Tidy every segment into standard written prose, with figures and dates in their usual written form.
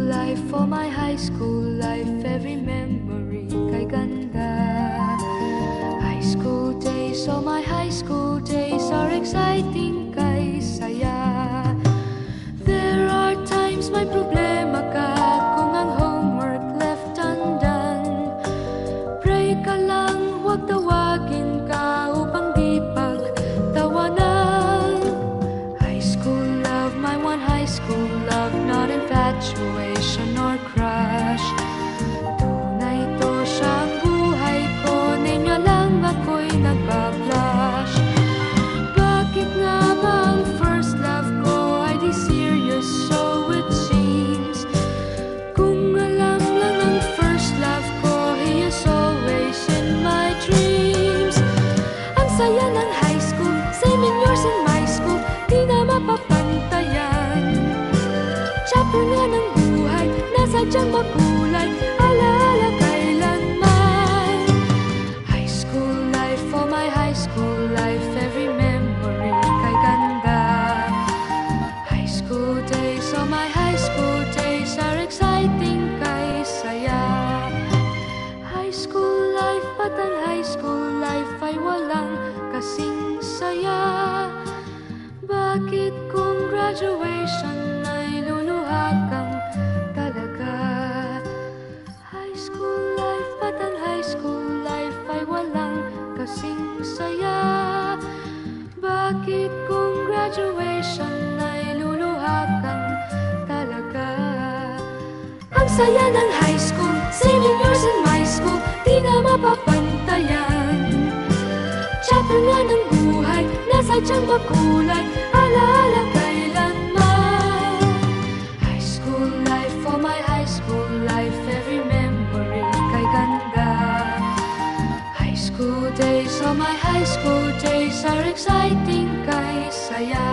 life, for my high school life, every memory kay ganda. High school days, oh my high school days are exciting kay saya. There are times may problema ka kung ang homework left undone. Pray ka lang, huwag tawagin ka upang di pagtawanan. High school love, my one high school love, not infatuation or crush. Tunay to siyang buhay ko, niya lang ako'y nagbablush. Bakit nga ba ang first love ko ay di serious, so it seems? Kung alam lang ang first love ko, he is always in my dreams. Ang saya ng high school, 7 years in my school, di na mapapantayan. Chapter nga ng buhay, nasadyang makulay, alaala kailanman. High school life, for my high school life, every memory kay ganda. High school days, oh my high school days are exciting kay saya. High school life, at ang high school life ay walang kasing saya. Bakit kung graduation ay luluha kang talaga? High school life, at ang high school life ay walang kasing saya. Bakit kung graduation ay luluha kang talaga? Ang saya ng high school, 7 years in my school, di na mapapantayan. Chapter nga ng buhay, nasadyang makulay, alaala kailanman. High school life, for my high school life, every memory kay ganda. High school days, oh my high school days are exciting kay saya.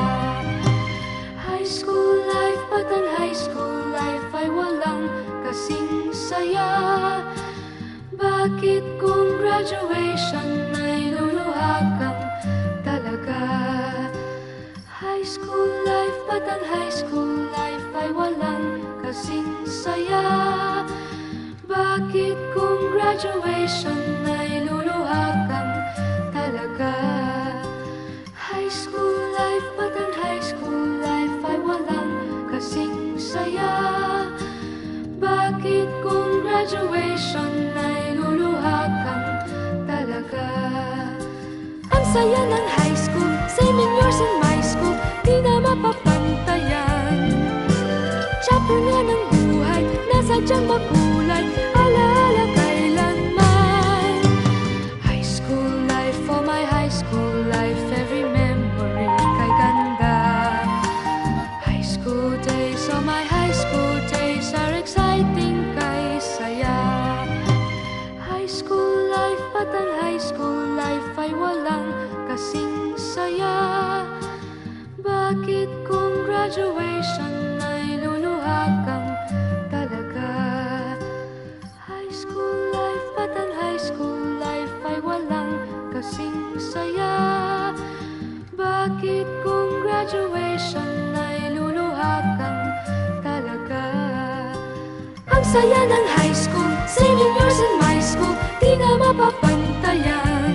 High school life, at ang high school life ay walang kasing saya. Bakit kung graduation ay luluha kang talaga? High school life, at ang high school life ay walang kasing saya. Bakit kung graduation ay luluha kang talaga? High school life, at ang high school life ay walang kasing saya. Bakit kung graduation ay luluha kang talaga? Ang saya ng high school, 7 years in my school, di na mapapantayan. Chapter nga ng buhay, nasadyang makulay, alaala kailanman. High school life, for my high school life, every memory kay ganda. High school days, oh my high school days are exciting kay saya. High school life, at ang high school life ay walang kasing saya. Bakit kung graduation ay luluha kang talaga? High school life, at ang high school life ay walang kasing saya. Bakit kung graduation ay luluha kang talaga? Ang saya ng high school, 7 years in my school, di na mapapantayan.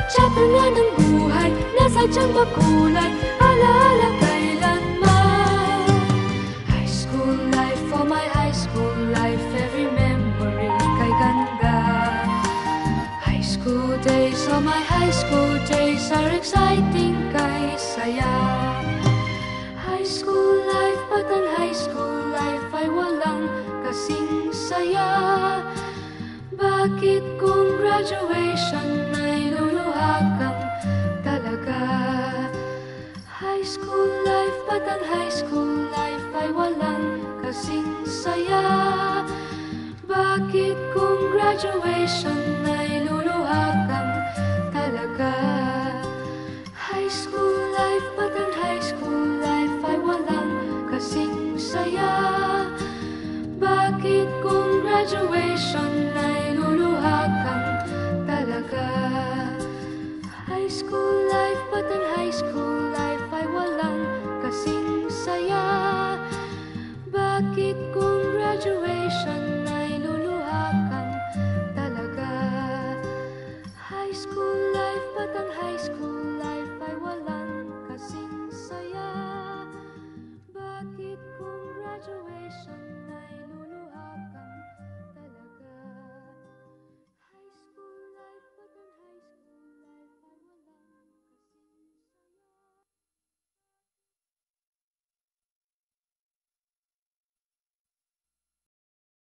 Chapter nga ng buhay, nasadyang makulay, alaala kailanman. High school life, for my high school life, every memory kay ganda. High school days, oh my high school days are exciting kay saya. High school life, at ang high school life ay walang kasing saya. Bakit kung graduation ay luluha kang talaga? High school life, at ang high school life ay walang kasing saya. Bakit kung graduation ay luluha kang talaga? High school life, at ang high school life ay walang kasing saya. Bakit kung graduation